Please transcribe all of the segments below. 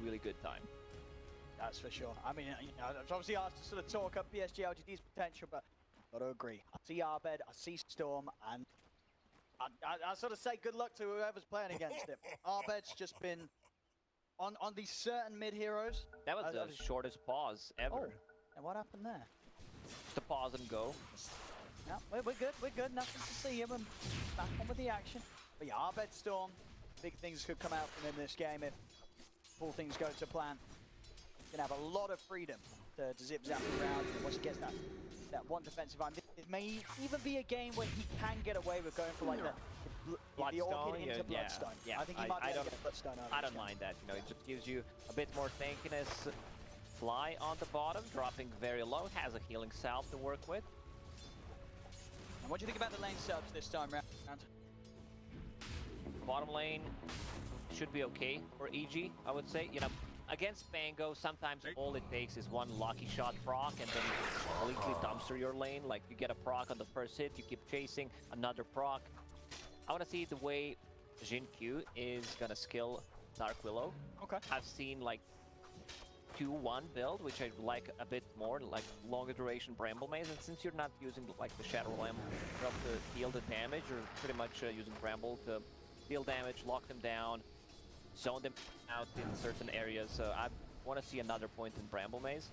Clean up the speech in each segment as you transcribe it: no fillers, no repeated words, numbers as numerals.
really good time. That's for sure. I mean, you know, it's obviously asked to sort of talk up PSG.LGD's potential, but got to agree. I see Abed, I see Storm, and I sort of say good luck to whoever's playing against it. Abed's just been on these certain mid heroes. That was the shortest pause ever. Oh, and what happened there? Just a pause and go. No, we're good. We're good. Nothing to see him. And back on with the action. But yeah, Abed Storm, big things could come out from him this game if all things go to plan. Gonna have a lot of freedom to zip zap around once he gets that one defensive arm. It may even be a game where he can get away with going for like the orchid into Bloodstone. Yeah, I think he might be able to get Bloodstone over. I don't mind that. You know, it just gives you a bit more tankiness. Fly on the bottom, dropping very low. Has a healing salve to work with. And what do you think about the lane subs this time round? Bottom lane should be okay for EG, I would say. You know, against Mango, sometimes all it takes is one lucky shot proc and then you completely dumpster your lane. Like, you get a proc on the first hit, you keep chasing, another proc. I want to see the way XinQ is going to skill Dark Willow. Okay. I've seen, like, 2-1 build, which I like a bit more, like longer duration Bramble Maze. And since you're not using, like, the Shadow Lamp to deal the damage, you're pretty much using Bramble to deal damage, lock them down, zone them out in certain areas. So I want to see another point in Bramble Maze.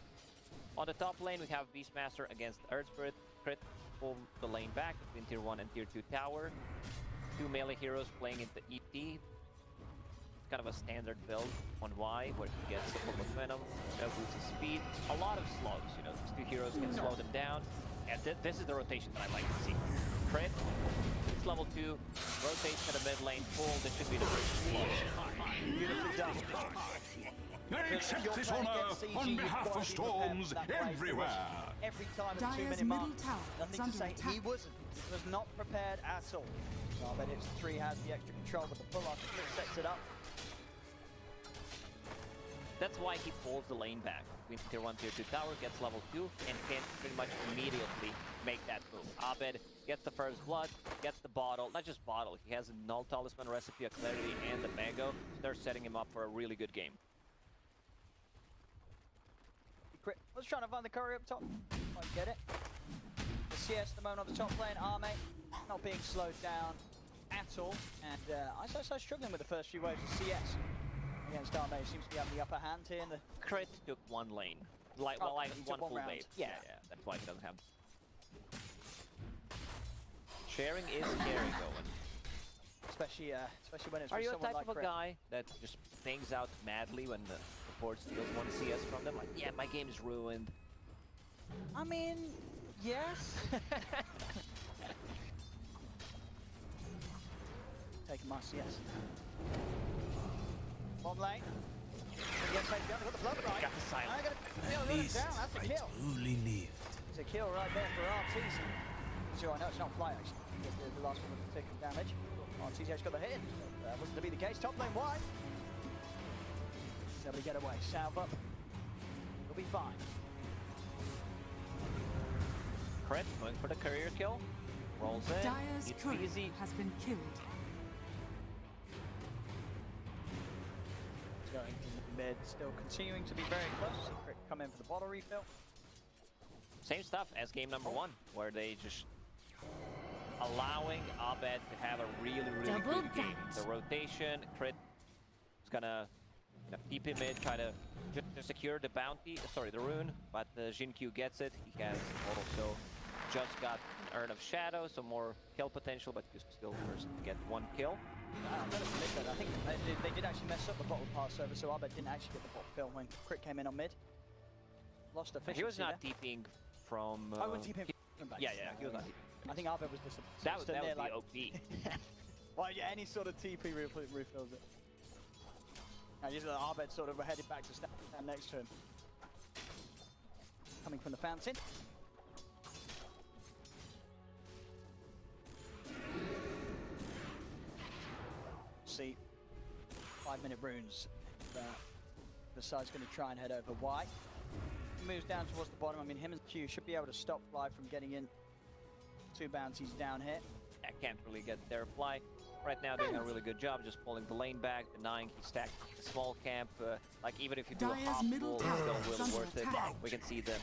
On the top lane, we have Beastmaster against Earth Spirit. Crit pull the lane back between tier 1 and tier 2 tower. Two melee heroes playing into EP. Kind of a standard build on Y, where he gets the Purple Venom, boosts his speed. A lot of slows, you know, these two heroes can slow them down. And this is the rotation that I like to see. Crit, it's level 2, rotates to the mid lane full. This should be the first slow. Beautifully done. I accept this honor on behalf of Storms everywhere. Every time at the 2-minute mark, nothing to say. He was not prepared at all. So I bet it's 3 has the extra control with the pull-off, sets it up. That's why he pulls the lane back between tier 1, tier 2 tower, gets level 2, and can pretty much immediately make that move. Abed gets the first blood, gets the bottle, not just bottle, he has a null talisman recipe, a clarity, and the mango. So they're setting him up for a really good game. I was trying to find the courier up top. Won't get it. The CS at the moment on the top lane, Arme not being slowed down at all. And iceiceice struggling with the first few waves of CS. Against Arme, seems to be having the upper hand here. And the Crit took one lane. Like, well, like one full wave. Yeah, that's why he doesn't have. Sharing is scary going. Especially when it's Are you a type like of a guy that just things out madly when the support steals one CS from them? Like, yeah, my game is ruined. I mean, yes. Taking my CS. Bottom lane. Got the blood right. Got the silence. Down. That's a kill. Truly lived. It's a kill right there for Arteezy. So I know it's not fly actually. The last one was taking damage. Arteezy actually got the hit. That wasn't to be the case. Top lane wide. Nobody get away. Salve up. We'll be fine. Crit going for the courier kill. Rolls in. Dire's courier easy. has been killed. Going in mid, still continuing to be very close. Secret come in for the bottle refill. Same stuff as game number 1, where they just allowing Abed to have a really good game. The rotation, Crit is gonna keep him mid, try to just secure the bounty, sorry, the rune, but XinQ gets it. He has also just got an Urn of Shadow, so more kill potential, but you still first get 1 kill. I'm going to admit that. I think they did actually mess up the bottle pass over, so Abed didn't actually get the bottle fill when Crit came in on mid. Lost efficiency. He was not TPing from... I went TPing from base. Yeah, he was not TPing. I think Abed was disappointed. That would be OP. Well, yeah, any sort of TP refills it. And just Abed sort of headed back to stand next to him. Coming from the fountain. See 5-minute runes. The side's going to try and head over Y. He moves down towards the bottom. I mean, him and Q should be able to stop Fly from getting in 2 bounties down here. I can't really get their Fly. right now doing a really good job just pulling the lane back, denying he stacked a small camp. Like even if you do a half middle pull, it's tower still is really under worth it. attack. We can see the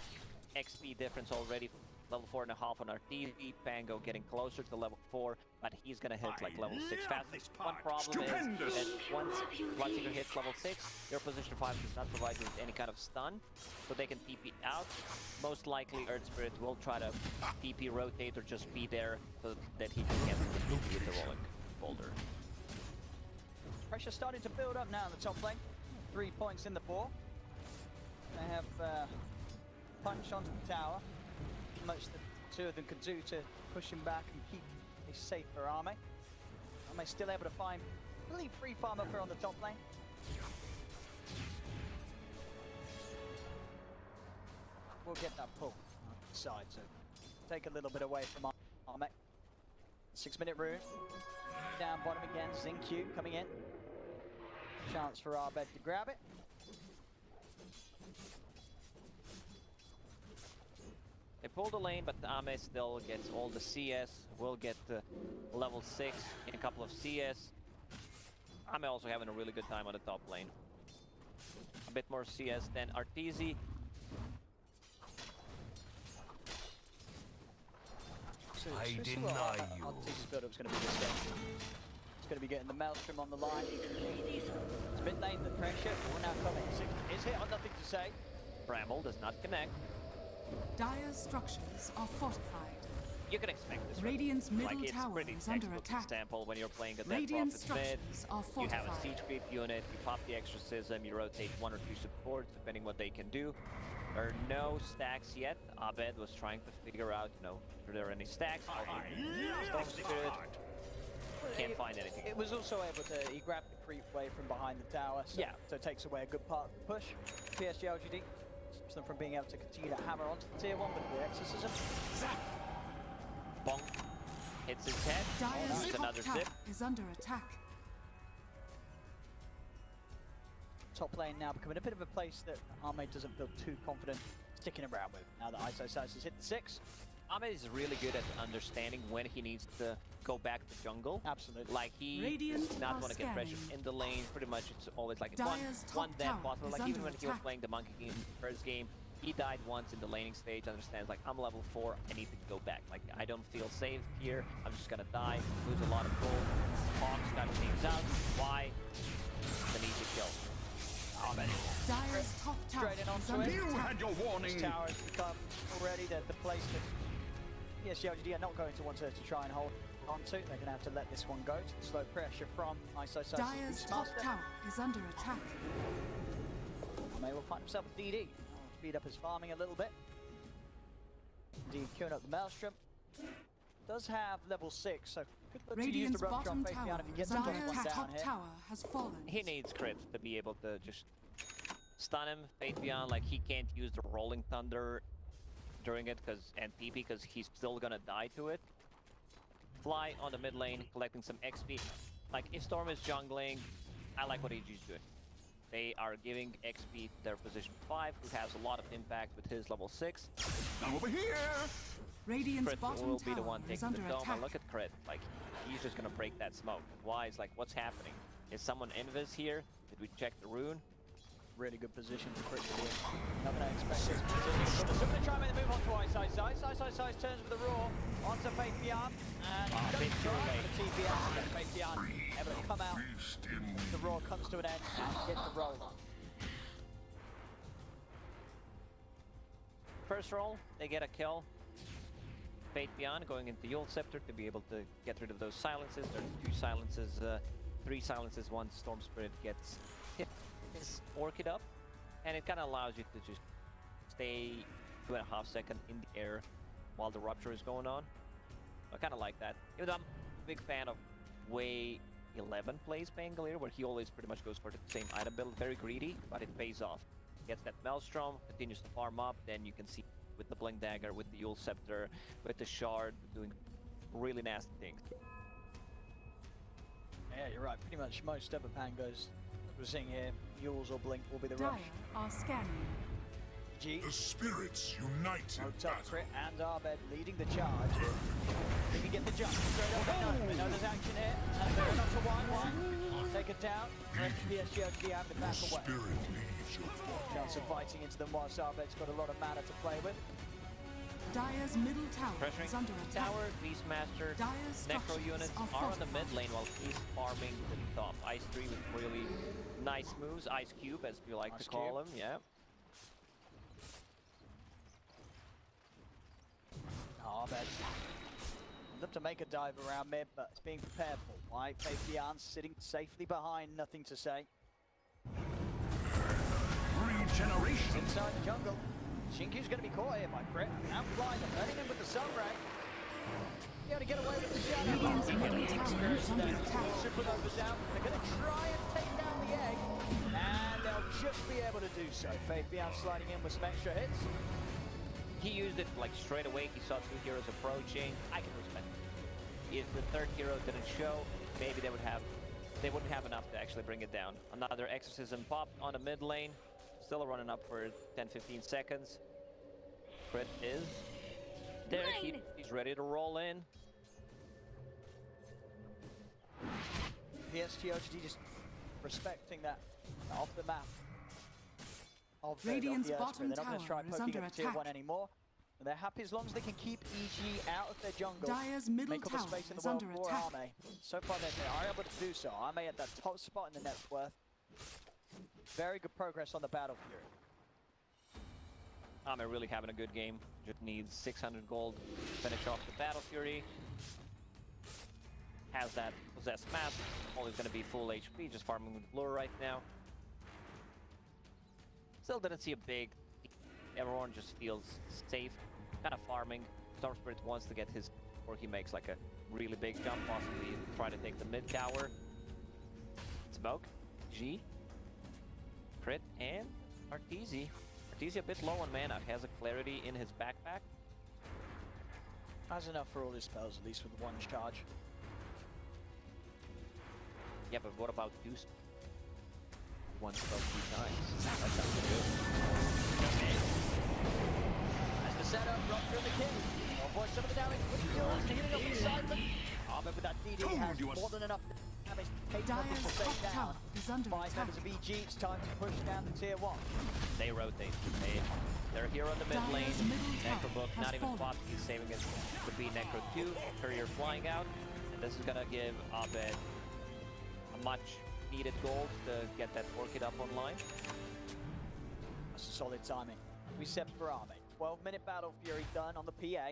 XP difference already. Level 4.5 on Arteezy, Pango getting closer to level 4, but he's gonna hit like level 6 fast. One problem is that once Bloodseeker hits level 6, your position 5 does not provide you with any kind of stun, so they can TP out. Most likely Earth Spirit will try to TP rotate or just be there so that he can get the TP with the rolling boulder. Pressure starting to build up now in the top lane. 3 points in the ball. They have punch onto the tower. Much the two of them can do to push him back and keep a safer Arme. Arme still able to find really free farm up here on the top lane. We'll get that pull on the side, so take a little bit away from Arme. 6-minute rune. Down bottom again, XinQ coming in. Chance for Abed to grab it. They pull the lane, but Ame still gets all the CS. Will get level 6 in a couple of CS. Ame also having a really good time on the top lane. A bit more CS than Arteezy. So I this is deny what you. Arteezy's build-up is going to be this game. It's going to be getting the Maelstrom on the line. It's a bit late, the pressure. We're now coming. Is hit on Nothing to Say. Bramble does not connect. Dire's structures are fortified. You can expect this. Radiant's middle it's tower pretty is under textbook attack. example when you're playing a dead Radiant prophet mid. structures are You have a fortified. siege creep unit, you pop the exorcism, you rotate 1 or 2 supports, depending what they can do. There are no stacks yet. Abed was trying to figure out, you know, are there any stacks? Storm Spirit. Can't find anything. It was also able to, he grabbed the creep away from behind the tower, so, Yeah. so it takes away a good part of the push. PSG.LGD stops them from being able to continue to hammer onto the tier 1 with the exorcism. Bonk. Hits his head. Dire's It's top another tower zip. is under attack. Top lane now becoming a bit of a place that Arme doesn't feel too confident sticking around with. Now that iceiceice has hit the 6. Ahmed is really good at understanding when he needs to go back to jungle. Absolutely. Like he Radiant does not are want to get pressure scanning. in the lane. Pretty much it's always like Dire's one top dead tower possible. is Like even under when he was attack. playing the monkey game first game, he died once in the laning stage, understands like I'm level 4, I need to go back. Like I don't feel safe here, I'm just gonna die, lose a lot of gold. Hawks got things out. Why? It's an easy kill. Ahmed. Dire's top tower Straight in is onto under it. You attack. had your warning. This tower has become already the place that PSG.LGD are not going to want to try and hold onto. They're going to have to let this one go to slow pressure from iceiceice. Dire's top tower is under attack. May will find himself a DD. Speed up his farming a little bit. Indeed, queuing up the Maelstrom. Does have level 6, so good look to use Radiant's the rupture on bottom face tower down if he gets is the under plus one attack. down Top here. tower has fallen. He needs crit to be able to just stun him, Fate Beyond. Like he can't use the Rolling Thunder during it and TP because he's still gonna die to it. Fly on the mid lane, collecting some XP. Like if Storm is jungling, I like what he's doing. They are giving XP to their position 5, who has a lot of impact with his level 6. Now over here. Radiant's Crit bottom will be the tower one is taking under the dome. attack. And look at Crit, like he's just gonna break that smoke. Why? It's like, what's happening? Is someone invis here? Did we check the rune? Really good position for Crit to be in. Not going to expect this position. But they're going to try and make the move onto iceiceice. iceiceice turns with a roar onto Fate Beyond. And he bit goes too try late. for TP out. And Fate Beyond able to come out. The roar comes to an end and get the roll on. First roll, they get a kill. Fate Beyond going into Yule Scepter to be able to get rid of those silences. There's 2 silences, 3 silences once Storm Spirit gets hit his Orchid up. And it kind of allows you to just stay 2.5 seconds in the air while the Rupture is going on. I kind of like that. Even though I'm a big fan of way 11 plays Pangolier, where he always pretty much goes for the same item build. Very greedy, but it pays off. Gets that Maelstrom, continues to farm up, then you can see with the Blink Dagger, with the Yule Scepter, with the Shard, doing really nasty things. Yeah, you're right. Pretty much most other Pangos we're seeing here, Yules or Blink will be the Dire rush. are scanning. G. The spirits unite in Top battle. crit and Abed leading the charge. He can get the jump straight up and no. We know there's action here. And they're not to 1-1. Take it down. Let PSG.LGD have the The back away. spirit leaves your body. Chance of fighting into them whilst Abed's got a lot of mana to play with. Dire's middle tower Pressuring is under attack. tower, Beastmaster, Dire's Necro structures units are are on the fortified. mid lane while he's farming the top. Ice 3 with really nice moves. Ice Cube, as we like Ice to call Cube. him, yeah. Abed. Look to make a dive around mid, but it's being prepared for. Why? Fabian sitting safely behind, nothing to say. Regeneration. Inside the jungle. XinQ's going to be caught here by Crit. Now fly them, letting him with the Sunray. Be able to get away with the shadow. Radiant's middle tower is under attack. Supernova down. They're going to try and take down the egg. And they'll just be able to do so. Fabian sliding in with some extra hits. He used it like straight away. He saw 2 heroes approaching. I can respect it. If the 3rd hero didn't show, maybe they wouldn't have enough to actually bring it down. Another exorcism popped on the mid lane. Still running up for 10-15 seconds. Crit is there. He's ready to roll in. PSG.LGD just respecting that off the map. Of Radiant's the Earth, bottom they're not going to try tower is poking under up tier attack. 1 anymore. And they're happy as long as they can keep EG out of their jungle. Dire's middle Make all the tower space in is the world under for attack. Arme. So far they are able to do so. Arme at that top spot in the net worth. Very good progress on the Battle Fury. Ame really having a good game. Just needs 600 gold to finish off the Battle Fury. Has that possessed map. Always going to be full HP, just farming with Blur right now. Still didn't see a big... Everyone just feels safe, kind of farming. Storm Spirit wants to get his... Or he makes like a really big jump, possibly try to take the mid tower. Smoke, G, Crit, and Arteezy. Arteezy a bit low on mana, has a Clarity in his backpack. Has enough for all his spells, at least with one charge. Yeah, but what about two? One spell 2 times. That sounds good. Okay. As the setup, Rupture the kill. Avoid some of the damage with the heals, healing up inside them. Arme with that DD has more than enough damage to take one Dire's people top take down. tower is under 5 attack. members of EG, it's time to push down the tier 1. They rotate. They're here on the mid lane. Dire's middle tower Necrobook, has not even fallen. swapped. He's saving it to be Necro 2. Courier flying out. And this is gonna give Abed a much needed gold to get that Orchid up online. That's solid timing. Reset for Arme. 12-minute Battle Fury done on the PA.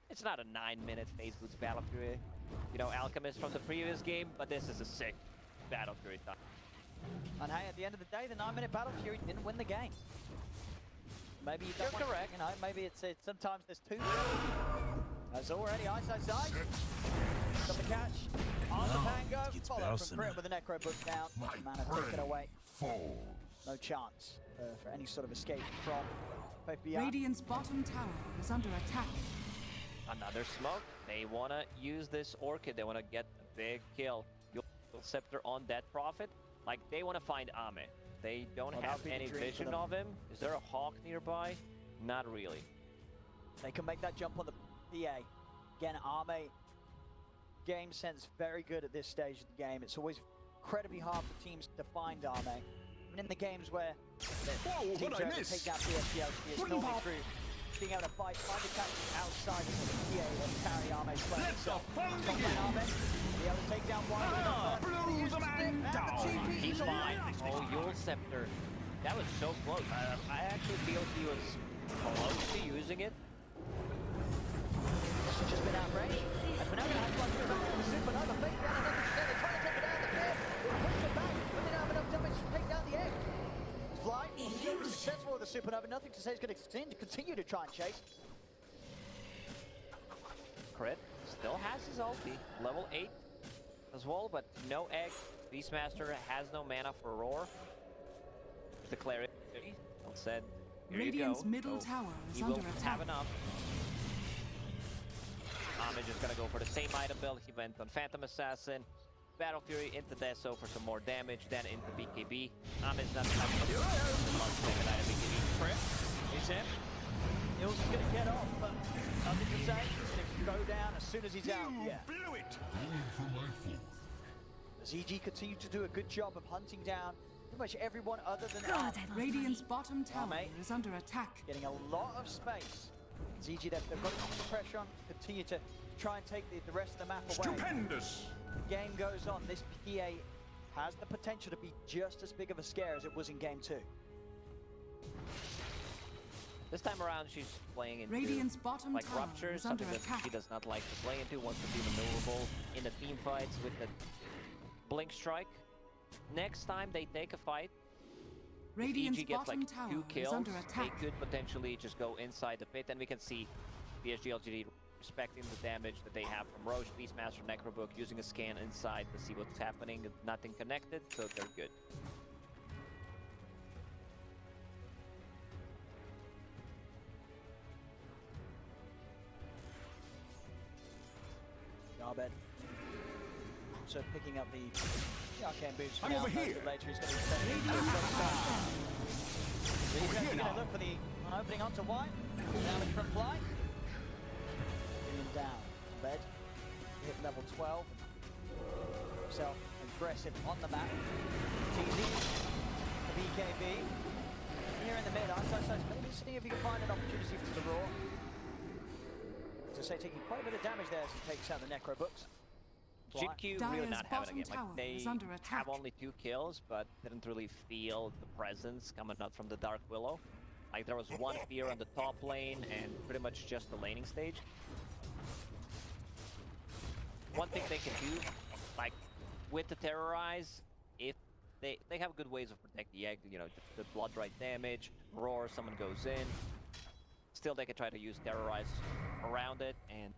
It's not a 9-minute phase boots Battle Fury. You know, Alchemist from the previous game, but this is a sick Battle Fury time. And hey, at the end of the day, the 9-minute Battle Fury didn't win the game. Maybe you don't You're want, correct. You know, maybe it's sometimes there's 2. There's already iceiceice. Got the catch. On the Pango. it's Follow from personal. Crit with the Necro book down. My Mana taken brain away. falls. No chance for any sort of escape from Fabian. Radiant's bottom tower is under attack. Another smoke. They want to use this Orchid. They want to get a big kill. You'll Scepter on that Prophet. Like, they want to find Ame. They don't Well, have that'd be the any dream for vision them. of him. Is there a Hawk nearby? Not really. They can make that jump on the PA. Again, Arme, game sense very good at this stage of the game. It's always incredibly hard for teams to find Arme. Even in the games where teams are able to take down PSG.LGD, it's normally through being able to find the catches outside of the PA that carry Arme's play. Let the fun Top begin. lane Arme, be able to take down one. Blew the man down. He's fine. Oh, Yule Scepter. That was so close. I actually feel he was close to using it. This has just been outraged. And for now, they have to do the Supernova. Fake down another step. They're trying to take it down the mid. Push it back, but they don't have enough damage to take down the egg. Fly, successful with the Supernova. Nothing to say is going to continue to try and chase. Crit still has his ulti. Level 8 as well, but no egg. Beastmaster has no mana for Roar. The Clarity said, here Radiant's you go. middle So tower is he under will attack. have enough. Ame just gonna go for the same item build. He went on Phantom Assassin. Battle Fury into Deso for some more damage, then into BKB. Amed's not second item BKB. Crit. He's in. Hills is going to get off, but nothing to say. He's going to go down as soon as he's out. Yeah. Blew it. As EG continue to do a good job of hunting down pretty much everyone other than Radiant's bottom tower is under attack. getting a lot of space. As EG, they've got to keep the pressure on, continue to try and take the rest of the map away. Stupendous. Game goes on. This PA has the potential to be just as big of a scare as it was in game 2. This time around, she's playing into Radiant's bottom like tower ruptures, is under something that attack. she does not like to play into. Wants to be maneuverable in the team fights with the blink strike. Next time they take a fight, Radiant's EG gets bottom like tower 2 is kills. under They attack. could potentially just go inside the pit, and we can see PSG.LGD respecting the damage that they have from Roche, Beastmaster, Necrobook, using a scan inside to see what's happening. Nothing connected, so they're good. Abed. So picking up the arcane boots. I'm over here. Later he's going to be spending he's going to look for the opening onto White. Damage from fly. Getting down. Abed hit level 12. Himself aggressive on the map. Arteezy. The BKB. Here in the mid, iceiceice maybe seeing if he can find an opportunity for the Raw. To say, taking quite a bit of damage there as he takes out the Necrobooks. XinQ really Dire's not having bottom it. Like, tower they is under attack. have only 2 kills, but didn't really feel the presence coming out from the Dark Willow. Like, there was 1 fear on the top lane and pretty much just the laning stage. One thing they can do, like, with the Terrorize, if they have good ways of protecting the egg, you know, the blood right damage, roar, someone goes in. Still, they can try to use Terrorize around it and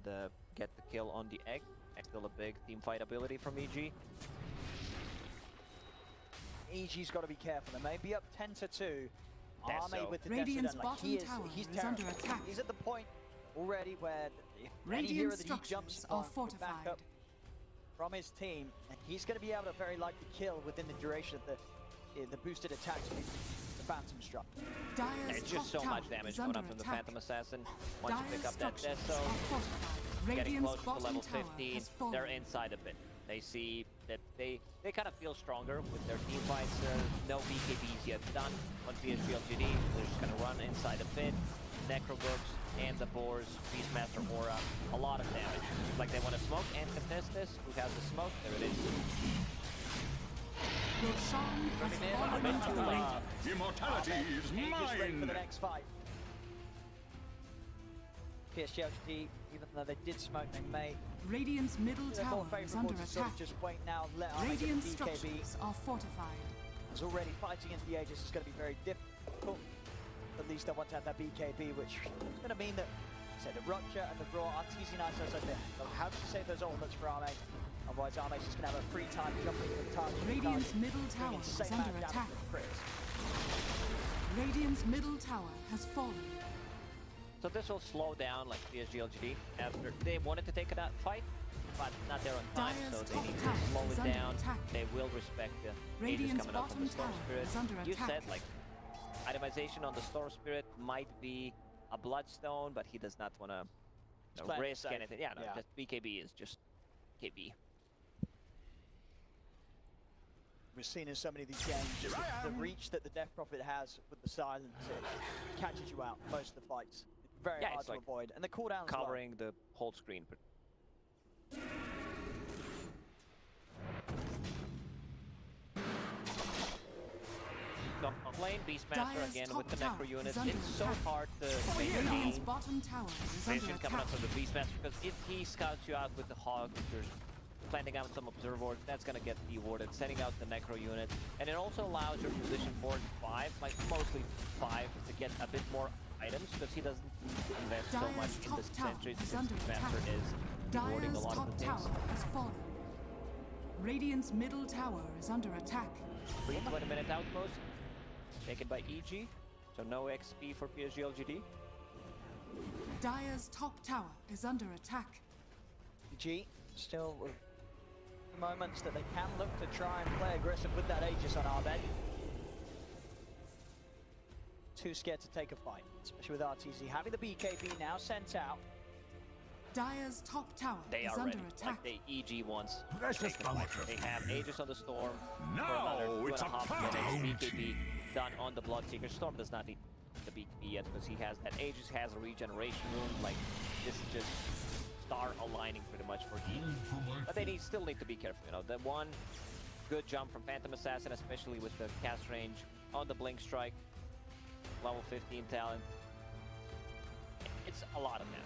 get the kill on the egg. Still a big team fight ability from EG. EG's got to be careful. They may be up 10-2. Arme Deso. with the Radiant's Deso done. bottom Like, tower he's is under terrible. attack. He's at the point already where any hero Radiant that he jumps structures on are with fortified. backup from his team, and he's going to be able to very likely kill within the duration of the boosted attacks with the Phantom Struck. Dire's It's just top so much tower damage is going under up from the attack. Phantom Assassin. Once you Dire's pick up that structures Deso, are fortified. getting Radiant's closer to bottom level tower 15, has fallen. they're inside a bit. They see that they kind of feel stronger with their team fights. No BKBs yet done on PSG.LGD. They're just going to run inside the pit. Necrobooks and the Boars, Beastmaster Aura, a lot of damage. Like they want to smoke and contest this. Who has the smoke? There it is. Roshan has fallen into the raid. Immortality is Just ready for the mine. next fight. PSG.LGD, even though they did smoke, they may Radiant's middle they're more tower is favourable under to sort of attack. just wait now, let Arme get Radiant the BKB. structures are fortified. As already fighting against the Aegis is going to be very difficult. At least I want to have that BKB, which is going to mean that, say, the Rupture and the Raw, Arteezy and iceiceice, they'll have to save those ultimates for Arme. Otherwise, Arme's just going to have a free time jumping with the target. Radiant's middle doing tower is insane amount under of damage attack. with crits. Radiant's middle tower has fallen. So this will slow down like PSG.LGD after they wanted to take that fight, but not there on time, Dire's so they top need tower to slow is it under down. attack. They will respect the Aegis Radiant's coming up from the bottom Storm tower Spirit. is under You attack. said like itemization on the Storm Spirit might be a Bloodstone, but he does not want to playing it risk safe. anything. Yeah, no, Yeah. just BKB is just KB. We've seen in so many of these games, just the reach that the Death Prophet has with the silence, it catches you out most of the fights. It's very Yeah, hard it's to like avoid. And the cooldowns as well. Covering the whole screen. So, lane Beastmaster Dire's again top with the tower Necro units. is under It's so attack. hard to Radiant's maintain bottom tower is under vision coming attack. up from the Beastmaster, because if he scouts you out with the Hog, if you're planting out some Observers, that's gonna get rewarded, sending out the Necro units. And it also allows your position 4 and 5, like mostly 5, to get a bit more items, because he doesn't invest so much Dire's in top the tower sentries, is since under Beastmaster attack. is rewarding a Dire's lot top of the tower things. has fallen. Radiant's middle tower is under attack. 20-minute outpost, taken by EG, so no XP for PSG.LGD. Dire's top tower is under attack. G still moments that they can look to try and play aggressive with that Aegis on Abed. Too scared to take a fight, especially with Arteezy having the BKB now sent out. Dire's top tower They is are under ready. attack. Like they EG once. Precious They have Aegis on the Storm. No, for it's another a 2.5 minutes. pound. BKB done on the Bloodseeker. Storm does not need the BKB yet because he has that Aegis, has a regeneration room. Like, this is just star aligning pretty much for E. But they still need to be careful, you know. The one good jump from Phantom Assassin, especially with the cast range on the Blink Strike. Level 15 talent. It's a lot of mana.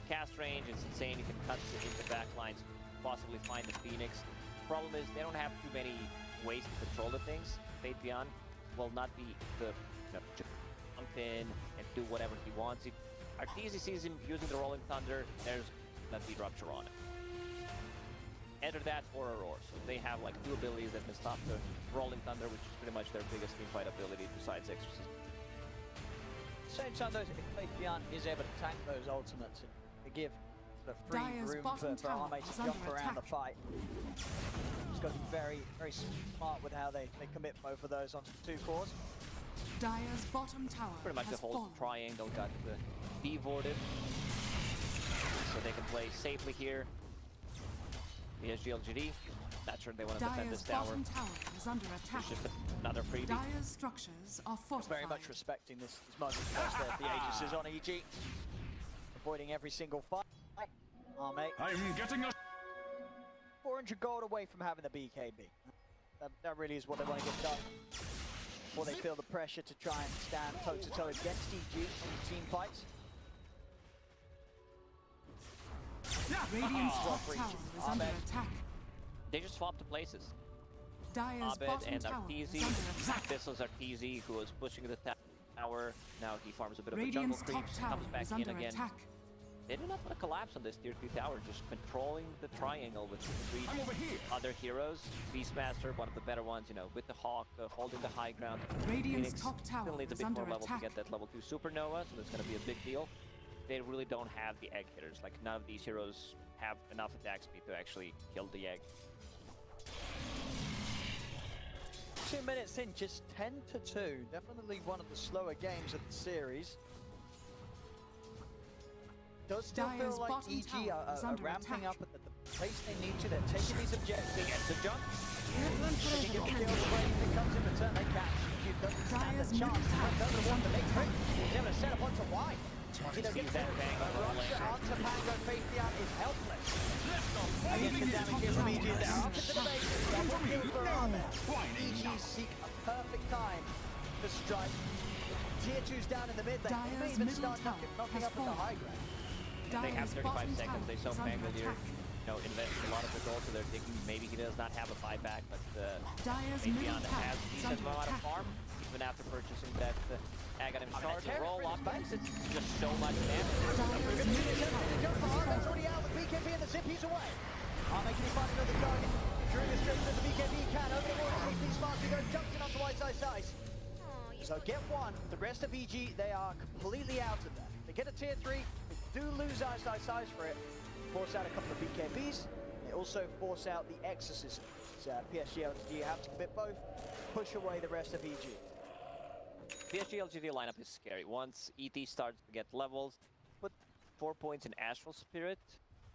Cast range is insane. You can cut into back lines, possibly find the Phoenix. Problem is they don't have too many ways to control the things. Fabian will not be the just jump in and do whatever he wants. If Arteezy sees him using the Rolling Thunder, there's gonna be Rupture on it. Either that or Aurora. So they have like two abilities that can stop the Rolling Thunder, which is pretty much their biggest teamfight ability besides Exorcism. Same time though, if Fabian is able to tank those ultimates and to give sort of free Dire's room bottom for tower Arme is to jump under around the attack. fight. He's got to be very, very smart with how they commit both of those onto the two cores. Dire's bottom tower Pretty much the has whole fallen. triangle got devorted. So they can play safely here. PSG.LGD. Not sure they want to defend Dire's this tower. bottom tower is under attack. It's just another freebie. Dire's structures are fortified. Very much respecting this moment first there. The Aegis is on EG. Avoiding every single fight. Arme, I'm getting a 400 gold away from having the BKB. That really is what they want to get done. Before they feel the pressure to try and stand toe-to-toe against EG in team fights. Radiant's top Rough tower reach. is under Abed. attack. They just swapped the places. Dire's Abed bottom and tower Arteezy. is under attack. This was Arteezy who was pushing the tower. Now he farms a bit of a jungle Radiant's creep, top tower comes back is in under again. attack. They do not want to collapse on this tier 2 tower, just controlling the triangle with 3 I'm over here. other heroes. Beastmaster, one of the better ones, you know, with the Hawk, holding the high ground. Radiant's Phoenix top tower still needs a is bit under more level attack. to get that level 2 Supernova, so that's going to be a big deal. They really don't have the egg hitters. Like, none of these heroes have enough attack speed to actually kill the egg. 2 minutes in, just 10-2. Definitely one of the slower games of the series. Does still Dire's feel like bottom EG tower is are under ramping attack. up at the pace they need to. They're taking these objectives. Gets the jump. They can get the kill away if it comes in return. They catch. EG doesn't stand a Dire's chance. middle tower They're the one that makes it. He's able to set up onto wide. Sees that bang on the Rupture lane. onto Pango. Fabian is helpless. Against the damage here from EG. They're up into the base. Double kill for Arme. EG seek a perfect time to strike. Tier 2's down in the mid lane. They may Dire's even middle start tower knocking has up in the fallen. high ground. They have Dire's 35 bottom seconds. tower They saw is under Pango here, attack. you know, invest a lot of the gold, so they're thinking maybe he does not have a buyback, but Dire's Fabian middle tower has is decent under amount of attack. farm, even after purchasing that Aghanim I mean, shard. that's The roll terrible. up base, it's just so much damage. Dire's middle tower The jump for has Arme's fallen. already out with BKB and the zip, he's away. Arme, can he find another target? Drawing a straight to the BKB can. Over the wall, he smart to go, jumps in onto iceiceice. So get one. The rest of EG, they are completely out of that. They get a tier 3, they do lose iceiceice for it. Force out a couple of BKBs. They also force out the exorcism. PSG.LGD have to commit both, push away the rest of EG. PSG.LGD lineup is scary. Once ET starts to get levels, put 4 points in Astral Spirit.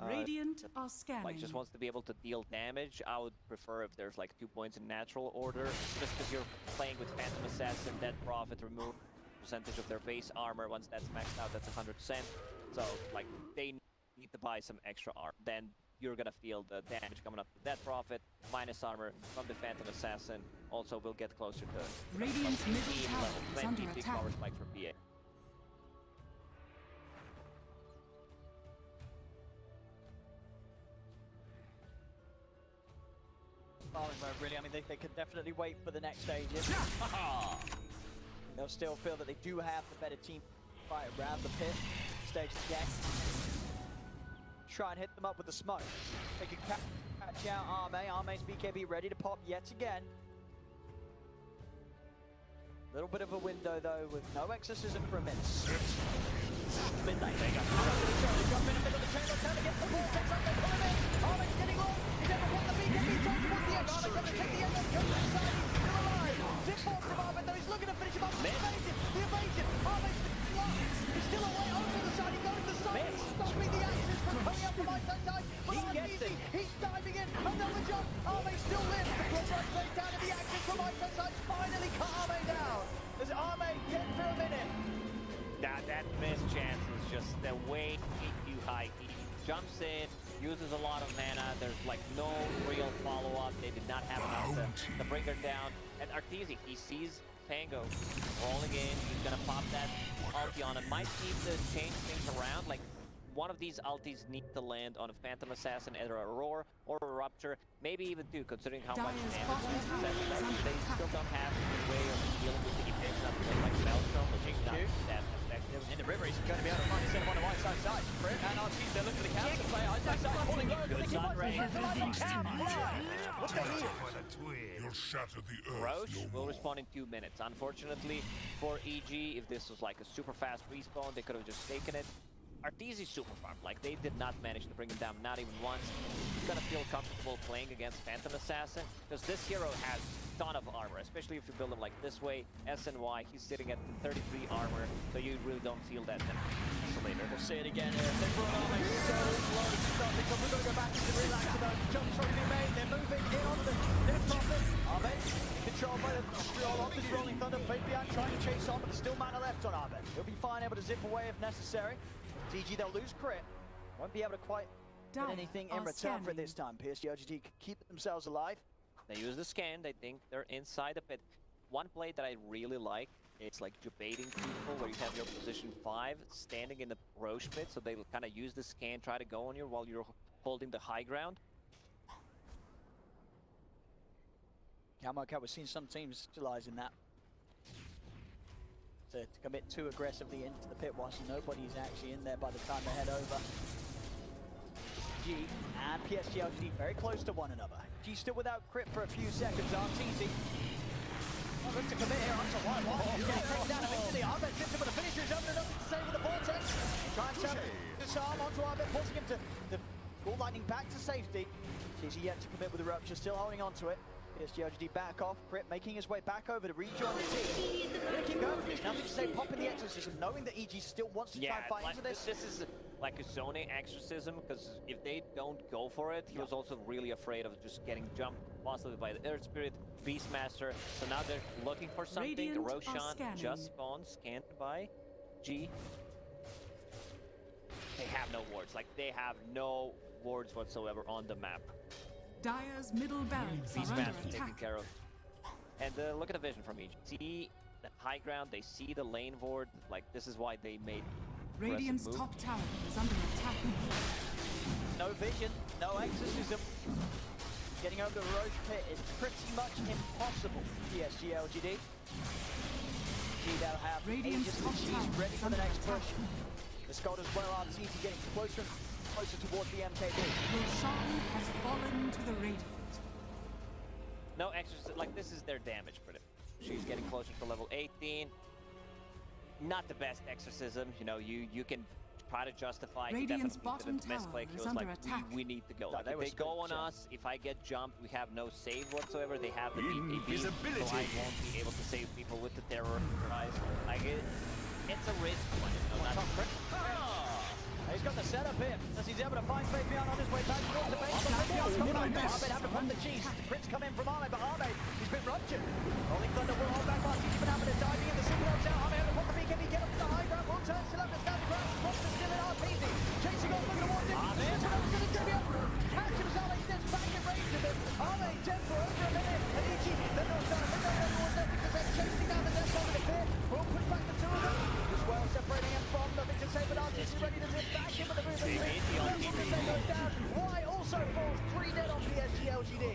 Radiant are scanning. Like, just wants to be able to deal damage. I would prefer if there's like 2 points in natural order, just because you're playing with Phantom Assassin, Dead Prophet, remove percentage of their base armor. Once that's maxed out, that's 100%. So, like, they need to buy some extra armor. Then you're gonna feel the damage coming up to Dead Prophet, minus armor from the Phantom Assassin. Also, we'll get closer to Radiant's middle team tower level is 20 under big attack. power spikes from PA. Farming mode, really. I mean, they can definitely wait for the next stages. They'll still feel that they do have the better team fight around the pit. Stage the game. Try and hit them up with the smoke. They can catch out Arme. Arme's BKB ready to pop yet again. Little bit of a window though, with no exorcism for a minute. Midnight. Jump in the middle of the chamber, trying to get the vortex up, they pull him in. Armed's getting low. He's able to put the beacon. He's trying towards the edge. Armed's able to take the end. Goes inside. He's still alive. Zip forward from Armed, though. He's looking to finish him up. The evasion. Armed's lost. He's still away over the side. He goes to the side. He's stopping the axis from coming up from iceiceice. But Arteezy, he's diving in. Another jump. Armed still lives. The club rush plays down to the axis from iceiceice. Finally cut Armed down. Does Armed get for a minute? That missed chance is just way too high. He jumps in, uses a lot of mana. There's like no real follow-up. They did not have enough to bring her down. And Arteezy, he sees Pango rolling in. He's gonna pop that ulti on it. Might need to change things around. Like one of these ultis need to land on a Phantom Assassin, either a Roar or a Rupture. Maybe even two, considering how much damage they still don't have a way of dealing with the effects of like Maelstrom, which is not that effective. In the river, he's going to be able to find his one of iceiceice. Crit and Arteezy, they're looking for the counter play. iceiceice falling low. Good What's the heal? You'll shatter the earth. Roche will respawn in 2 minutes. Unfortunately for EG, if this was like a super fast respawn, they could have just taken it. Arteezy super farm, like they did not manage to bring him down, not even once. He's gonna feel comfortable playing against Phantom Assassin, because this hero has a ton of armor, especially if you build him like this way. SNY, he's sitting at 33 armor, so you really don't feel that isolator. We'll see it again here. They brought Armed so low to start things off. We're going to go back into the relax mode. Jumps already been made. They're moving in on the left profit. Armed controlled by the onto the Rolling Thunder. Fabian trying to chase on, but there's still mana left on Armed. He'll be fine, able to zip away if necessary. DG, they'll lose crit. Won't be able to quite get anything in return for it this time. PSG.LGD can keep themselves alive. They use the scan, they think they're inside the pit. One play that I really like, it's like debating people where you have your position 5 standing in the Roche pit, so they'll kind of use the scan, try to go on you while you're holding the high ground. We've seen some teams utilizing that. To commit too aggressively into the pit whilst nobody's actually in there by the time they head over. G and PSG.LGD very close to one another. G still without crit for a few seconds. Arteezy look to commit here onto one. Getting taken down immediately. Abed tipped him with the finisher. He's opening nothing to say with the vortex. Trying to disarm onto Abed, forcing him to the ball lightning back to safety. Arteezy yet to commit with the rupture, still holding on to it. PSG.LGD back off, Crit making his way back over to rejoin the team. They're gonna keep going. There's nothing to say, popping the exorcism, knowing that EG still wants to try and fight into this. This is like a zoning exorcism, because if they don't go for it, he was also really afraid of just getting jumped, possibly by the Earth Spirit, Beastmaster. So now they're looking for something. The Roshan just spawned, scanned by G. They have no wards, like they have no wards whatsoever on the map. Dire's middle barracks are under Beastmaster taken attack. care of. And look at the vision from EG. See the high ground, they see the lane ward, like this is why they made Radiant's top tower is under attack. No vision, no exorcism. Getting over the Roche pit is pretty much impossible. PSG.LGD. They'll have Radiant's top she's tower ready is for the under next attack. push. The Scott as well, Arteezy getting closer and closer towards the MKB. Roshan has fallen to the Radiant. No exorcism, like this is their damage pretty. She's getting closer to level 18. Not the best exorcism, you know, you can try to justify. Radiant's bottom tower is under attack. We need to go. No, Like, if they go on us, if I get jumped, we have no save whatsoever. They have the DPP, so I won't be able to save people with the terror. Like it's a risk one, you know, not He's got the setup here, as he's able to find Fabian on his way back towards the base. Fabian's coming back. Abed having to pump the cheese. The crits come in from Armed, but Armed, he's been ruptured. Rolling Thunder will hold back Arteezy, but Abed is diving in the single out. Armed having to pump the BKB, get up to the high ground. Will turn, still up to stand the ground. Monster still in Arteezy. Chasing off, looking towards him. Armed is going to tribute. Catch him as Armed steps back in range of him. Armed dead for over a minute. And EG, they're not done. They're not towards them because they're chasing down the death over the pit. Will push back the two of them. As well, separating him from NothingToSay, but Arteezy ready to zip back in with the movement. NothingToSay goes down. Why also falls 3 dead on PSG.LGD.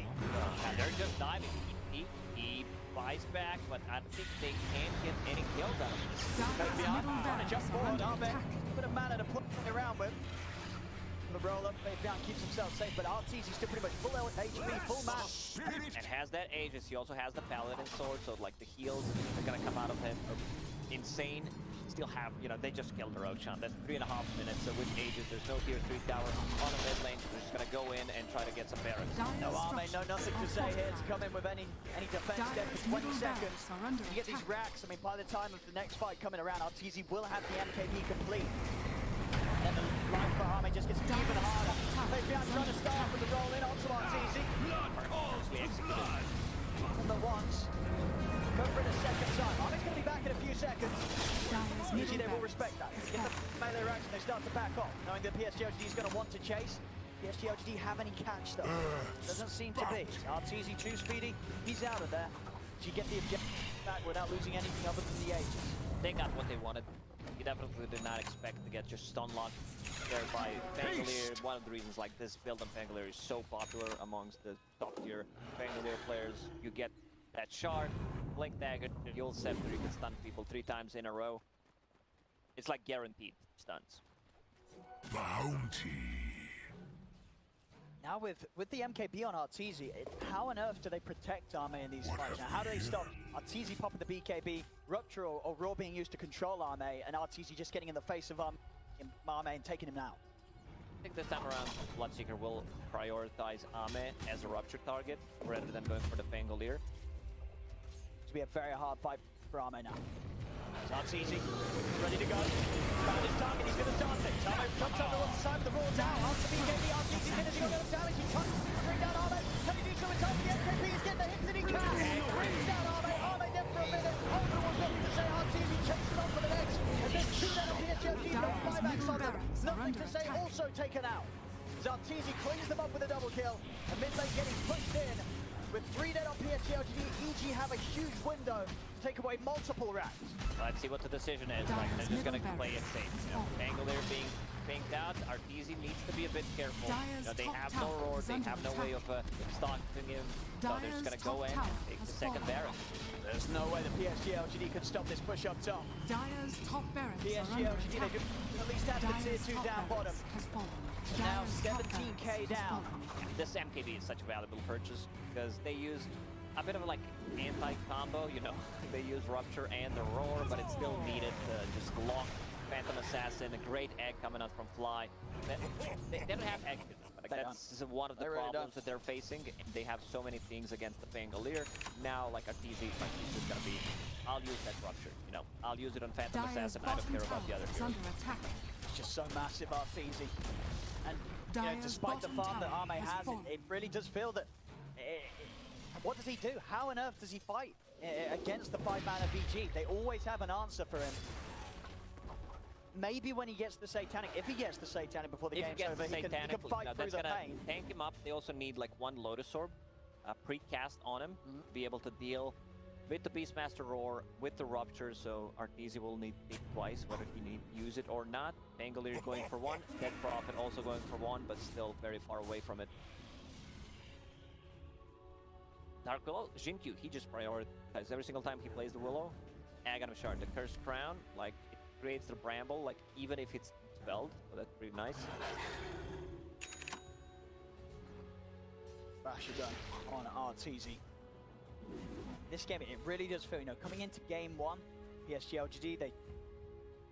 they're just diving. He buys back, but I don't think they can get any kills out of him. Dire's middle Trying to barracks jump are forward, under Abed. attack. A bit of mana to play around with. The roll up, Fabian keeps himself safe, but Arteezy still pretty much full HP, full mass. And has that Aegis, he also has the Paladin sword, so like the heals are gonna come out of him are insane. still have, you know, they just killed the Roshan. That's 3.5 minutes, so with Aegis, there's no tier 3 tower on the mid lane. They're just gonna go in and try to get some barracks. No Arme, no nothing to say here to come in with any defense deck for 20 seconds. You get these racks, I mean, by the time of the next fight coming around, Arteezy will have the MKB complete. And then the line for Arme just gets even harder. Fabian trying to start with the roll in onto Arteezy. And the ones. Go for it a second time. Arme's going to be back in a few seconds. Usually they will respect that. Get the melee racks and they start to back off, knowing that PSG.LGD is going to want to chase. PSG.LGD have any catch though? Doesn't seem to be. Arteezy too speedy. He's out of there. So you get the objective back without losing anything other than the Aegis. They got what they wanted. You definitely did not expect to get just stun locked there by Pangolier. One of the reasons like this build on Pangolier is so popular amongst the top tier Pangolier players. You get that shard, blink dagger, you'll scepter, you can stun people 3 times in a row. It's like guaranteed stuns. Bounty. Now with the MKB on Arteezy, how on earth do they protect Arme in these fights? Now, how do they stop Arteezy popping the BKB, Rupture or Raw being used to control Arme, and Arteezy just getting in the face of Arme and taking him out? I think this time around, Bloodseeker will prioritize Ame as a Rupture target rather than going for the Pangolier. It's going to be a very hard fight for Arme now. Arteezy ready to go. Found his target, he's going to start it. Arme jumps over one side with the Raw down. After BKB, Arteezy finishing a little damage. He tries to bring down Arme. Can he do so in time for the MKB? He's getting the hits that he can. Brings down Arme. Arme dead for a minute. Omen was looking to say Arteezy chased it on for the next. And then 2 down on PSG.LGD. No buybacks on them. NothingToSay also taken out. Arteezy cleans them up with a double kill. And mid lane getting pushed in. With 3 dead on PSG.LGD, EG have a huge window to take away multiple racks. Let's see what the decision is. Like, they're just going to play it safe. You know, Pangolier being pinked out, Arteezy needs to be a bit careful. You know, they have no roar, they have no way of stalking him. So they're just going to go in and take the second barrack. There's no way the PSG.LGD could stop this push up top. Dire's top barracks PSG.LGD, they do at least have the tier 2 down bottom. And now 17k down. This MKB is such a valuable purchase because they use a bit of a like anti-combo, you know. They use Rupture and the Roar, but it's still needed to just lock Phantom Assassin, a great egg coming out from Fly. They don't have egg. Like, that's one of the problems that they're facing. They have so many things against the Pangolier. Now, like Arteezy is gonna be, I'll use that Rupture, you know. I'll use it on Phantom Assassin, I don't care about the other heroes. It's just so massive, Arteezy. And you know, despite the farm that Arme has, it really does feel that... what does he do? How on earth does he fight against the 5-mana VG? They always have an answer for him. Maybe when he gets the Satanic, if he gets the Satanic before the game's over, he can fight through the pain. Tank him up. They also need like 1 Lotus Orb pre-cast on him to be able to deal with the Beastmaster Roar, with the Rupture, so Arteezy will need to think twice whether he need to use it or not. Pangolier going for 1, Dead Prophet also going for 1, but still very far away from it. Dark Willow, XinQ, he just prioritizes every single time he plays the Willow. Aghanim Shard, the Cursed Crown, like it creates the Bramble, like even if it's spelled, so that's pretty nice. Basher done on Arteezy. This game, it really does feel, you know, coming into game 1, PSG.LGD, they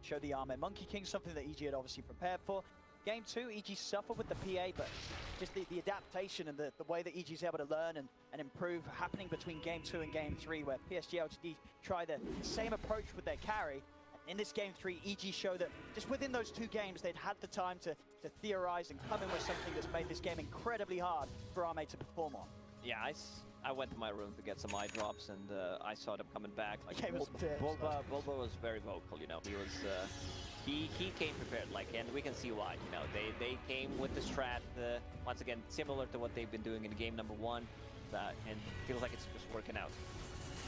show the Arme Monkey King, something that EG had obviously prepared for. Game 2, EG suffered with the PA, but just the adaptation and the way that EG is able to learn and improve happening between game 2 and game 3, where PSG.LGD try the same approach with their carry. In this game 3, EG show that just within those 2 games, they'd had the time to theorize and come in with something that's made this game incredibly hard for Arme to perform on. Yeah, I went to my room to get some eye drops, and I saw them coming back. Like Bulba was very vocal, you know. He was he came prepared, like, and we can see why. You know, they came with the strat once again similar to what they've been doing in game number 1, and feels like it's just working out.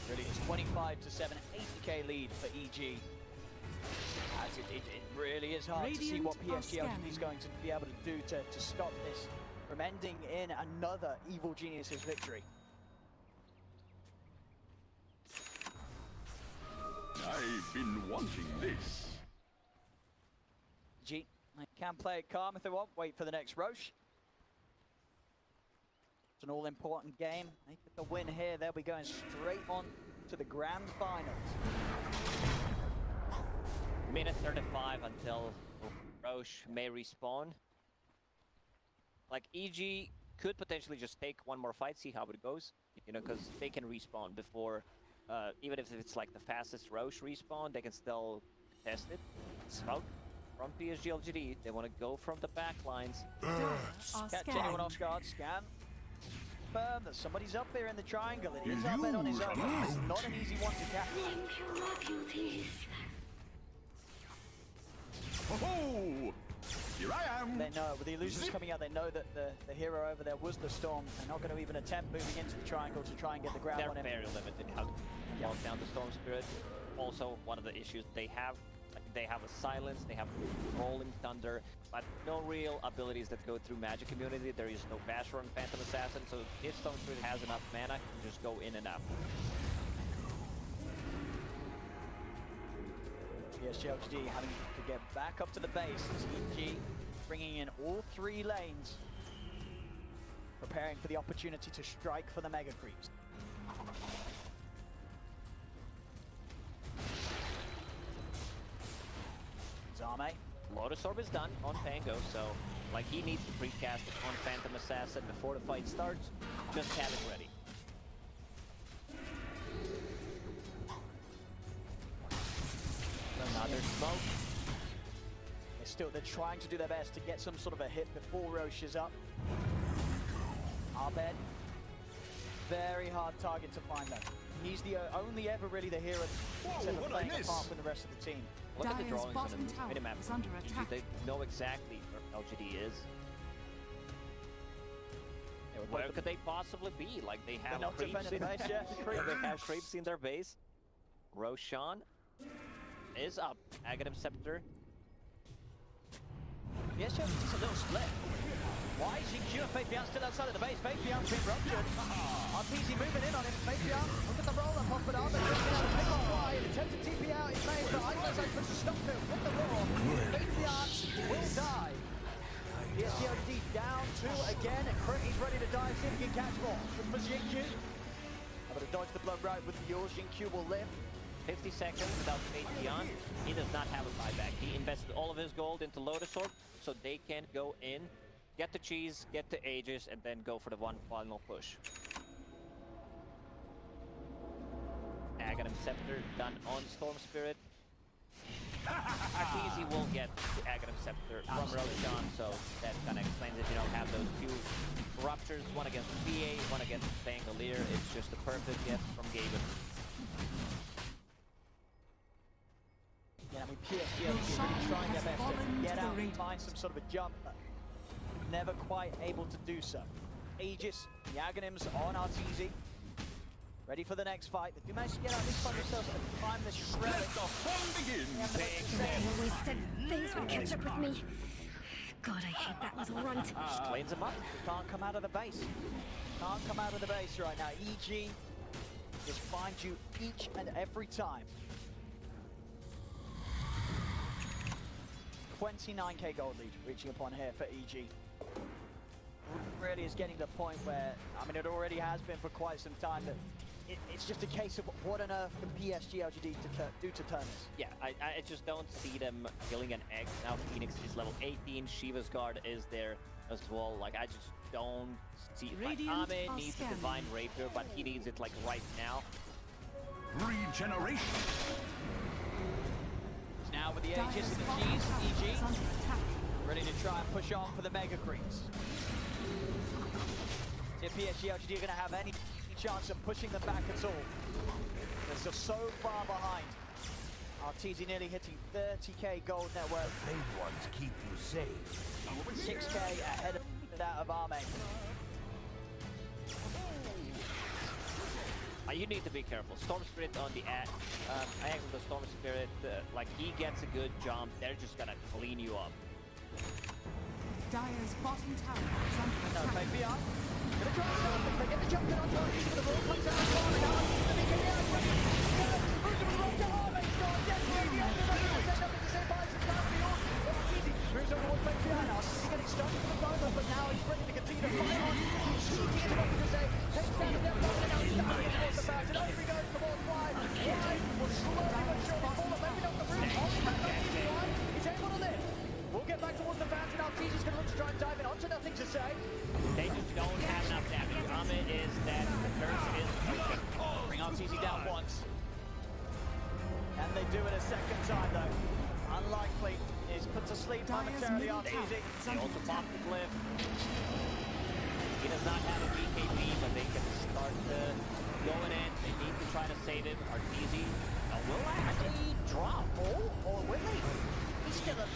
Really, it's 25-7, 80k lead for EG. As it really is hard to see what PSG.LGD is going to be able to do to stop this from ending in another Evil Geniuses victory. I've been wanting this. G, I can play it calm if they want. Wait for the next Roche. It's an all-important game. They get the win here. They'll be going straight on to the grand finals. minute 35 until Roche may respawn. Like, EG could potentially just take one more fight, see how it goes, you know, because they can respawn before, even if it's like the fastest Roche respawn, they can still test it. Smoke from PSG.LGD, they want to go from the back lines. Catch anyone off guard, scan. Confirm that somebody's up there in the triangle. It is Abed on his own, but it's not an easy one to catch. Oh, here I am. They know, with the illusions coming out, they know that the hero over there was the Storm. They're not going to even attempt moving into the triangle to try and get the grab on him. They're very limited how to lock down the Storm Spirit. Also, one of the issues they have, like, they have a silence, they have rolling thunder, but no real abilities that go through magic immunity. There is no Basher on Phantom Assassin, so if Storm Spirit has enough mana, you can just go in and out. PSG.LGD having to get back up to the base as EG bringing in all 3 lanes, preparing for the opportunity to strike for the Mega Creeps. Zame. Lotus Orb is done on Pango, so like he needs to precast it on Phantom Assassin before the fight starts. Just have it ready. Another smoke. They're trying to do their best to get some sort of a hit before Roche is up. Abed, very hard target to find though. He's the only ever really the hero that's ever playing apart from the rest of the team. Look at the Dire's drawings on bottom the tower minimap. is under attack. They know exactly where LGD is. Where could they possibly be? Like they have not creeps defending in the base, yeah. they have creeps in their base. Roshan is up. Aghanim Scepter. Yes, it's a little split. Why is XinQ and Fabian still outside of the base? Fabian's been ruptured. Arteezy moving in on him. Fabian, look at the roll up off, but Abed just out pick on wide. Attempted TP out is made, but iceiceice puts a stop to it with the roar. Fabian will die. PSG.LGD down 2 again, and he's ready to dive, see if he can catch more. For XinQ. Able to dodge the blood right with the yours. XinQ will live. 50 seconds without Fabian. He does not have a buyback. He invested all of his gold into Lotus Orb, so they can go in, get the cheese, get the Aegis, and then go for the one final push. Aghanim Scepter done on Storm Spirit. Arteezy will get the Aghanim Scepter from Roshan, so that kind of explains it. You know, have those 2 ruptures, one against VA, one against Bangalier. It's just a perfect gift from Gaben. Yeah, I mean, PSG.LGD really trying their best to get out and find some sort of a jump, but never quite able to do so. Aegis, the Aghanims on Arteezy. Ready for the next fight. They do manage to get out of this fight themselves at the time the shred. Let the fun begin. I always said things would catch up with me. God, I hate that little runt. Just cleans him up. They can't come out of the base. Can't come out of the base right now. EG just finds you each and every time. 29k gold lead reaching upon here for EG. Really is getting to the point where, I mean, it already has been for quite some time, that it's just a case of what on earth can PSG.LGD do to turn this. Yeah, I just don't see them killing an egg. Now Phoenix is level 18, Shiva's Guard is there as well. Like, I just don't see... Like, Abed needs a Divine Rapier, but he needs it, like, right now. Regeneration. Now with the Aegis and the cheese, EG ready to try and push on for the Mega Creeps. See if PSG.LGD are going to have any chance of pushing them back at all. They're still so far behind. Arteezy nearly hitting 30k gold net worth. They want to keep you safe. 6k ahead of that of Arme. You need to be careful. Storm Spirit on the angle, the Storm Spirit, like he gets a good jump, they're just gonna clean you up. Dire's bottom tower is under No, attack. Fabian. Gonna try and stop it. They get the jump in on Arteezy, but the ball comes out of the corner. Now Arteezy the big hit. Who's the roll to Arme? Yes, Fabian. Set up in the same bias as Fabian. Arteezy moves over towards Fabian. Arteezy getting stuck for the moment, but now he's ready to continue to fight on. Shooting into NothingToSay. Takes down the left line, and now he's starting towards the back. And over he goes towards wide. Wide will slowly but surely fall. Maybe not the root. they do it a second time, though. Unlikely. He's put to sleep momentarily Arteezy. He also popped the glyph. He does not have a BKB, but they can start going in. They need to try to save him. Arteezy will actually drop. Oh, or will he? He's still at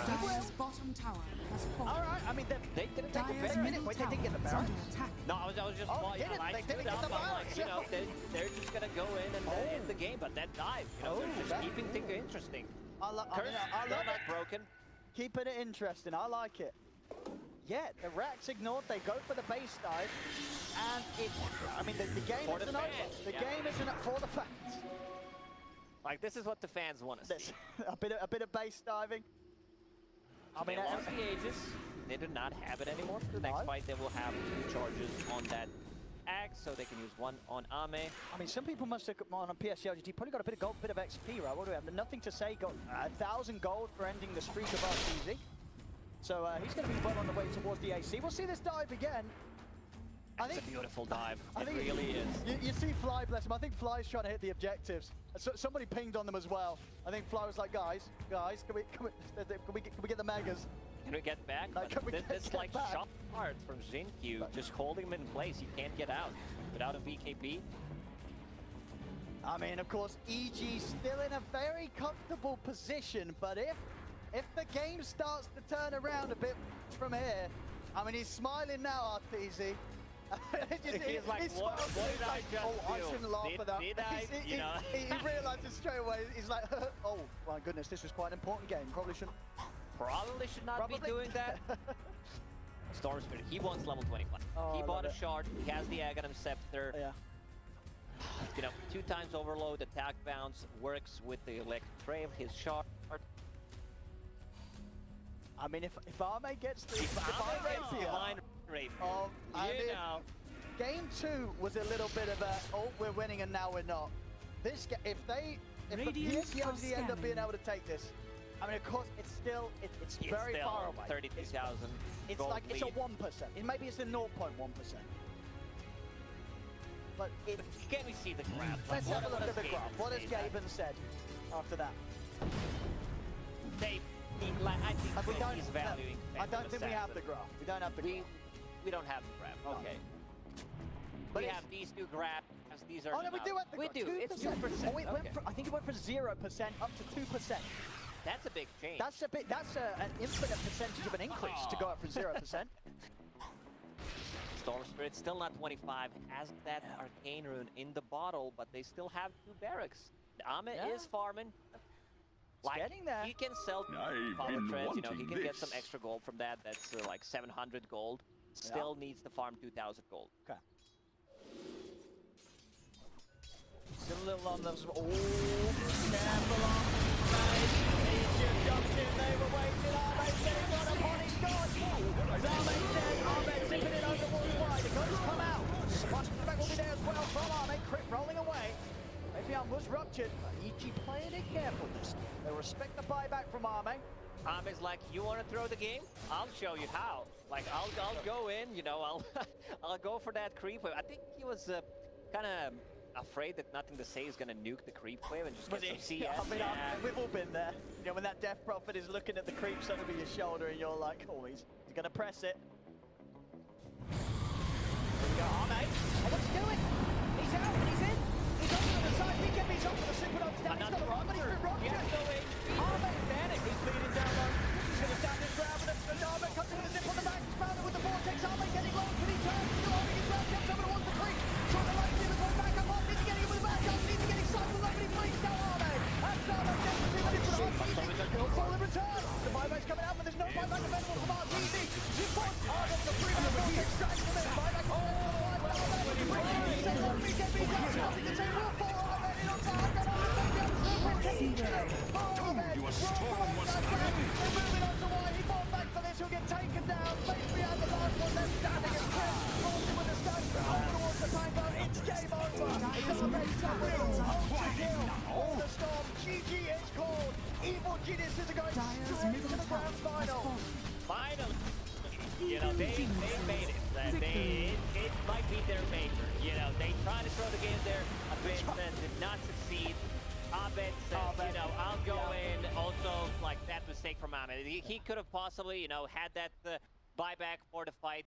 Dire's bottom tower has fallen. all right, I mean, they didn't take a Dire's minute. middle Wait, they tower didn't get the is barracks? under attack. No, I was just Oh, I they stood didn't get up. the I'm like, barracks. you know, they're just gonna go in and end the game. But that dive, you know, they're just keeping things interesting. I love Still not it. broken. Keeping it interesting. I like it. Yeah, the racks ignored. They go for the base dive, and I mean, the game For the isn't over. fans, The yeah. game isn't for the fans. Like, this is what the fans want to see. a bit of base diving. I mean, They lost the Aegis. They do not have it anymore. For the next fight, they will have 2 charges on that axe, so they can use 1 on Ame. I mean, some people must have on PSG.LGD probably got a bit of gold, bit of XP, right? What do we have? Nothing to say. Got 1,000 gold for ending the streak of Arteezy. So he's going to be well on the way towards the AC. We'll see this dive again. It's a beautiful dive. I It think really is. You see Fly, bless him. I think Fly's trying to hit the objectives. So, somebody pinged on them as well. I think Fly was like, guys, can we get the megas? Can we get back? No, can we This get like back? shot hard from XinQ, just holding him in place. He can't get out without a BKB. I mean, of course, EG still in a very comfortable position, but if the game starts to turn around a bit from here, I mean, he's smiling now, Arteezy. He's like, what did I just oh, I do? shouldn't laugh at that. Did I, you know? He realizes straight away. He's like, oh my goodness, this was quite an important game. Probably shouldn't. Probably should not be doing that. Storm Spirit, he wants level 25. Oh, He I bought love a shard, he has the Aghanim Scepter. Yeah. You know, 2 times overload, attack bounce, works with the electric trail, his shard. I mean, if Ame gets the Divine Rapier, Rapier. I You mean, know. Game 2 was a little bit of a, oh, we're winning and now we're not. This, if the Radiant PSG end up are being able to take this, I mean, of course, it's still, it's very still far away. 32,000 It's gold like, it's a lead. 1%. Maybe it's a 0.1%. But it, Can we see the graph? let's have a look at the Gaben graph. What has say that? Gaben said after that? I think We that don't, he's valuing. I don't think we have the Assassin. graph. We don't have the graph. We don't have the graph. No. Okay. But We it's- have these 2 graphs. These are Oh no, we do have the We graph. do. It's 2%. Oh, it went from, I think it went from 0% up to 2%. That's a big change. That's a bit. That's an infinite percentage of an increase to go up from 0%. Storm Spirit still not 25. Has that arcane rune in the bottle, but they still have 2 barracks. Ame is farming. Getting there. He can sell I've power been treads, you know, he wanting can get some this. extra gold from that. That's like 700 gold. Still needs to farm 2,000 gold. Okay. Still a little on those. Oh, careful on. Nice. He just jumped in. They were waiting. Ahmed said he got up on his guard. As Ahmed said, Ahmed zipping it over towards wide. The guns come out. The back will be there as well from Ahmed. Crit rolling away. Avian was ruptured, but EG playing it careful. They respect the buyback from Ahmed. Ahmed's like, you want to throw the game? I'll show you how. Like, I'll go in, you know, I'll go for that creep wave. I think he was kind of afraid that NothingToSay is going to nuke the creep wave and just get some CS. I mean, we've all been there. You know, when that Death Prophet is looking at the creeps over your shoulder and you're like, oh, he's going to press it. There we go, Ahmed. Oh, what's he doing? He's out, he's in. He's on the other side. BKB's up for the super dogs down. He's got the run, but he's been ruptured. Ahmed panic. He's bleeding down low. He's going to stand his ground, but Ahmed comes in with a zip on the back. He's found with the vortex. Ahmed getting low. Can he turn? Still holding his ground. Jumps over towards the creep. Trying to light him. Going back up. Needs to get him with the back up. Needs to get his cycle. Nobody bleeds down Ahmed. That's Ahmed. Gets the 2 minutes for the Arteezy. He'll fall in return. The buyback's coming out, but there's no buyback available from Arteezy. He's fought. Ahmed, the 3 minute vortex strikes from him. Buyback on the line, but Ahmed. He says on BKB down. NothingToSay will fall. Ahmed in on time. Then Ahmed. You a storm was coming. They're moving on to wide. He fought back for this. He'll get taken down. Basically, out the last one. They're standing as Chris. Forcing with the stun. Over towards the tango. It's game over. Ahmed Tabril. Ultra kill. All the storm. GG is called. Evil geniuses are going Dire's straight to middle the tower grand has final. fallen. Finally, you know, they made it. It might be their major. You know, they tried to throw the game there. Abed did not succeed. Abed says, you know, I'll go in. Also, like, that mistake from Abed. He could have possibly, you know, had that buyback for the fight.